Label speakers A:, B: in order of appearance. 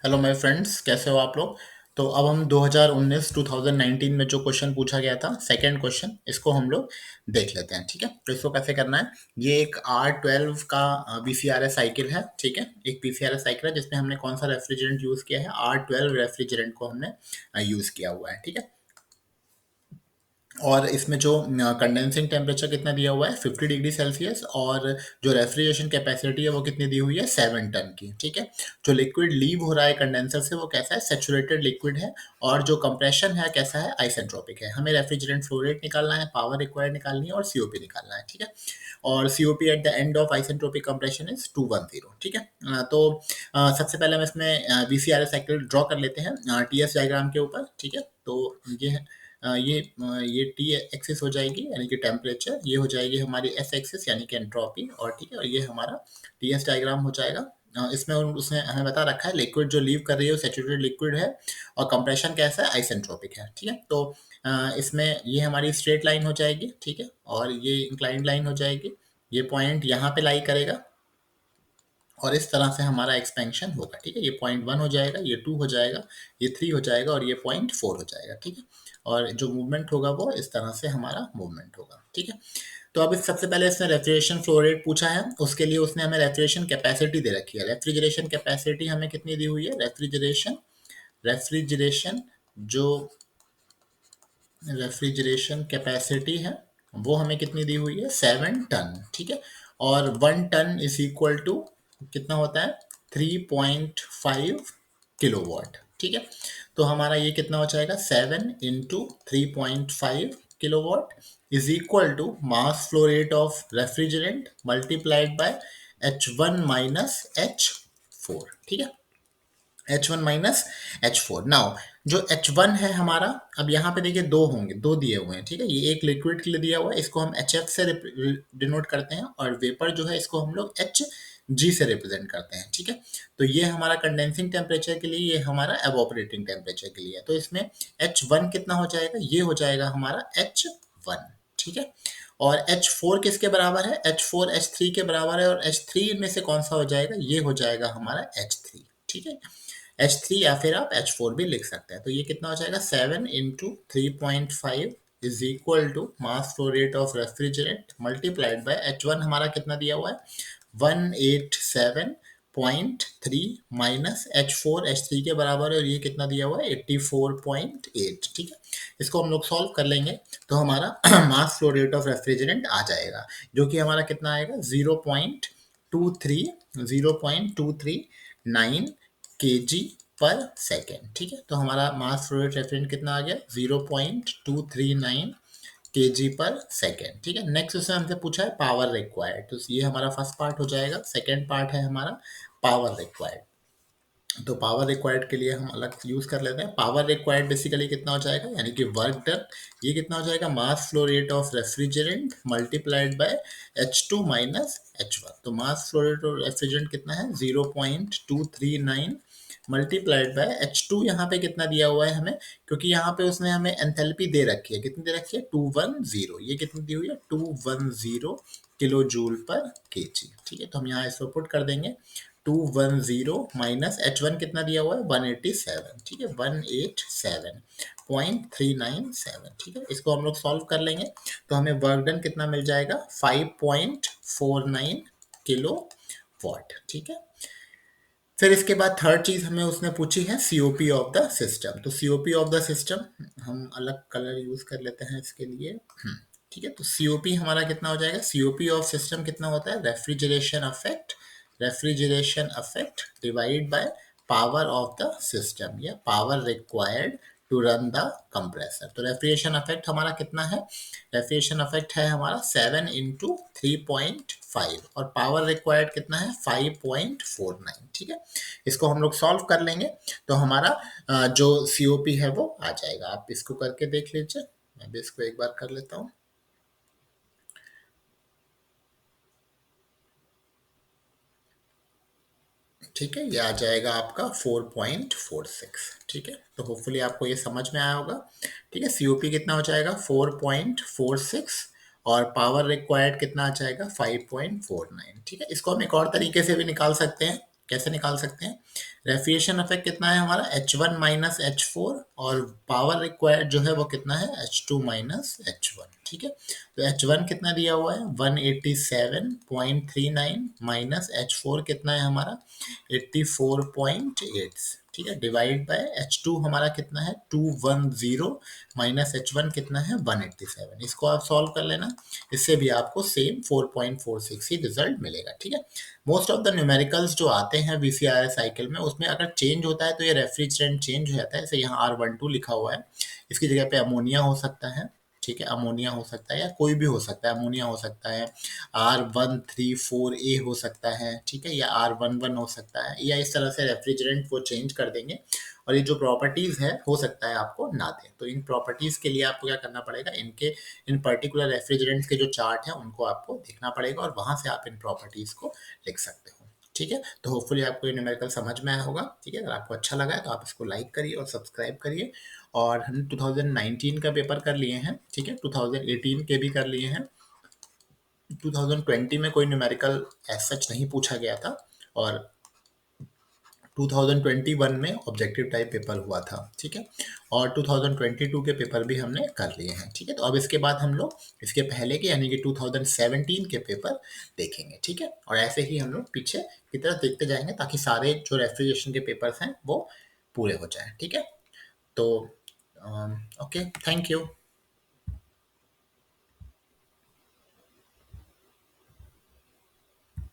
A: Hello my friends, कैसे हो आप लोग। तो अब हम 2019 में जो क्वेश्चन पूछा गया था, सेकंड क्वेश्चन, इसको हम लोग देख लेते हैं। ठीक है, तो इसको कैसे करना है। ये एक R12 का BCRS साइकिल है। ठीक है, एक BCRS साइकिल है जिसमें हमने कौन सा रेफ्रिजरेंट यूज़ किया है, R12 रेफ्रिजरेंट को हमने यूज़ किया हुआ है। ठीक है, और इसमें जो कंडेंसिंग टेम्परेचर कितना दिया हुआ है, 50 डिग्री सेल्सियस, और जो रेफ्रिजरेशन कैपेसिटी है वो कितनी दी हुई है, 7 टन की। ठीक है, जो लिक्विड लीव हो रहा है कंडेंसर से वो कैसा है, सेचुरेटेड लिक्विड है, और जो कंप्रेशन है कैसा है, आइसेंट्रोपिक है। हमें रेफ्रिजरेंट फ्लो रेट निकालना है, पावर रिक्वायर्ड निकालनी है, और सीओपी निकालना है। ठीक है, और COP at the end of isentropic compression is 210। ठीक है, तो सबसे पहले हम इसमें वीसीआरएस साइकिल ड्रॉ कर लेते हैं टीएस डायग्राम के ऊपर। ठीक है, तो ये है ये टी एक्सिस हो जाएगी यानी कि टेम्परेचर, ये हो जाएगी हमारी एस एक्सिस यानी कि एंट्रोपी, और ठीक है, और ये हमारा टी एस डायग्राम हो जाएगा। इसमें उसने हमें बता रखा है लिक्विड जो लीव कर रही है वो सेचुरेटेड लिक्विड है, और कंप्रेशन कैसा है, आइसेंट्रोपिक है। ठीक है, तो इसमें ये हमारी स्ट्रेट लाइन हो जाएगी। ठीक है, और ये इंक्लाइंड लाइन हो जाएगी। ये पॉइंट यहाँ पे लाई करेगा, और इस तरह से हमारा एक्सपेंशन होगा। ठीक है, ये पॉइंट 1 हो जाएगा, ये 2 हो जाएगा, ये 3 हो जाएगा, और ये पॉइंट 4 हो जाएगा। ठीक है, और जो मूवमेंट होगा वो इस तरह से हमारा मूवमेंट होगा। ठीक है, तो अब सबसे पहले इसने रेफ्रिजरेशन फ्लो रेट पूछा है, उसके लिए उसने हमें रेफ्रिजरेशन कैपेसिटी दे रखी है। रेफ्रिजरेशन कैपेसिटी हमें कितनी दी हुई है, रेफ्रिजरेशन रेफ्रिजरेशन जो रेफ्रिजरेशन कैपेसिटी है वो हमें कितनी दी हुई है, 7 टन। ठीक है, और 1 टन इज इक्वल टू कितना होता है, 3.5 किलोवाट। ठीक है, तो हमारा ये कितना हो जाएगा, 7 × 3.5 kilowatt is equal to mass flow rate of refrigerant multiplied by H1 - H4। ठीक है, H1 - H4। नाउ जो H1 है हमारा, अब यहाँ पे देखिए दो होंगे, दो दिए हुए हैं। ठीक है, ये एक लिक्विड के लिए दिया हुआ है, इसको हम HF से डिनोट करते हैं, और वेपर जो है इसको हम लोग HG से रिप्रेजेंट करते हैं। ठीक है, तो ये हमारा कंडेंसिंग टेम्परेचर के लिए, ये हमारा एवोपरेटिंग टेम्परेचर के लिए है। तो इसमें H1 कितना हो जाएगा, ये हो जाएगा हमारा H1। ठीक है, और H4 किसके बराबर है, H4 H3 के बराबर है, और H3 में से कौन सा हो जाएगा, ये हो जाएगा हमारा H3। ठीक है, H3 या फिर आप H4 भी लिख सकते हैं। तो ये कितना हो जाएगा, 7 × 3.5 is equal to mass flow rate of refrigerant multiplied by H1 हमारा कितना दिया हुआ है, 187.3 माइनस H4 H3 के बराबर है, और ये कितना दिया हुआ है, 84.8। ठीक है, इसको हम लोग सॉल्व कर लेंगे तो हमारा mass flow rate of refrigerant आ जाएगा, जो कि हमारा कितना आएगा, 0.23 kg पर सेकेंड। ठीक है, तो हमारा मास फ्लो रेट रेफ्रिजरेंट कितना आ गया, 0.239 kg पर सेकेंड। ठीक है, नेक्स्ट उसने हमसे पूछा है पावर रिक्वायर्ड, तो ये हमारा फर्स्ट पार्ट हो जाएगा। सेकेंड पार्ट है हमारा पावर रिक्वायर्ड। तो पावर रिक्वायर्ड के लिए हम अलग यूज कर लेते हैं। पावर रिक्वायर्ड बेसिकली कितना हो जाएगा, यानी कि वर्क डन, ये कितना हो जाएगा, मास flow rate of refrigerant multiplied bye H2 - H1। तो मास फ्लो रेट ऑफ रेफ्रिजरेंट कितना है, 0.239 मल्टीप्लाइड बाय H2, यहाँ पे कितना दिया हुआ है हमें, क्योंकि यहाँ पे उसने हमें एंथैल्पी दे रखी है, कितनी दे रखी है, 210। ये कितनी दी हुई है, 210 किलो जूल पर केजी। ठीक है, तो हम यहाँ इसको पुट कर देंगे, 210 माइनस H1 कितना दिया हुआ है, 187। ठीक है, 187.397। ठीक है, इसको हम लोग सॉल्व कर लेंगे तो हमें वर्क डन कितना मिल जाएगा, 5.49 किलो वॉट। ठीक है, फिर इसके बाद थर्ड चीज हमें उसने पूछी है सीओपी ऑफ द सिस्टम। तो सीओपी ऑफ द सिस्टम हम अलग कलर यूज कर लेते हैं इसके लिए। ठीक है, तो सीओपी हमारा कितना हो जाएगा, सीओपी ऑफ सिस्टम कितना होता है, refrigeration effect divide by power of the system, या power required to run the compressor. तो रेफ्रिजरेशन अफेक्ट हमारा कितना है, रेफ्रिजरेशन अफेक्ट है हमारा 7 × 3.5, और पावर रिक्वायर्ड कितना है, 5.49। ठीक है, इसको हम लोग सॉल्व कर लेंगे तो हमारा जो सीओपी है वो आ जाएगा। आप इसको करके देख लीजिए, मैं भी इसको एक बार कर लेता हूँ। ठीक है, ये आ जाएगा आपका 4.46। ठीक है, तो होपफुली आपको ये समझ में आया होगा। ठीक है, सीओपी कितना हो जाएगा, 4.46, और पावर रिक्वायर्ड कितना आ जाएगा, 5.49। ठीक है, इसको हम एक और तरीके से भी निकाल सकते हैं। कैसे निकाल सकते हैं? रेफ्रिजरेशन इफेक्ट कितना है हमारा, H1 माइनस H4, और पावर रिक्वायर्ड जो है वो कितना है, H2 माइनस H1। ठीक है, तो H1 कितना दिया हुआ है, 187.39 माइनस H4 कितना है हमारा, 84.8। ठीक है, डिवाइड बाय H2 हमारा कितना है, 210 माइनस H1 कितना है, 187। इसको आप सॉल्व कर लेना, इससे भी आपको सेम 4.46 ही रिजल्ट मिलेगा। ठीक है, मोस्ट ऑफ द न्यूमेरिकल्स जो आते हैं वीसीआरएस साइकिल में, उसमें अगर चेंज होता है तो ये रेफ्रिजरेंट चेंज हो जाता है। जैसे यहाँ R12 लिखा हुआ है, इसकी जगह पे अमोनिया हो सकता है। ठीक है, अमोनिया हो सकता है या कोई भी हो सकता है, अमोनिया हो सकता है, R134A हो सकता है। ठीक है, या R11 हो सकता है, या इस तरह से रेफ्रिजरेंट वो चेंज कर देंगे, और ये जो प्रॉपर्टीज है हो सकता है आपको ना दे। तो इन प्रॉपर्टीज के लिए आपको क्या करना पड़ेगा, इनके इन पर्टिकुलर रेफ्रिजरेंट्स के जो चार्ट है उनको आपको देखना पड़ेगा, और वहां से आप इन प्रॉपर्टीज को लिख सकते हो। ठीक है, तो होपफुली आपको ये न्यूमेरिकल समझ में आया होगा। ठीक है, अगर आपको अच्छा लगा है तो आप इसको लाइक करिए और सब्सक्राइब करिए। और हमने 2019 का पेपर कर लिए हैं। ठीक है, 2018 के भी कर लिए हैं। 2020 में कोई न्यूमेरिकल एज सच नहीं पूछा गया था, और 2021 में ऑब्जेक्टिव टाइप पेपर हुआ था। ठीक है, और 2022 के पेपर भी हमने कर लिए हैं। ठीक है, तो अब इसके बाद हम लोग इसके पहले के यानी कि 2017 के पेपर देखेंगे। ठीक है, और ऐसे ही हम लोग पीछे की तरफ देखते जाएंगे, ताकि सारे जो रेफ्रिजरेशन के पेपर्स हैं वो पूरे हो जाएं। ठीक है, तो ओके, थैंक यू।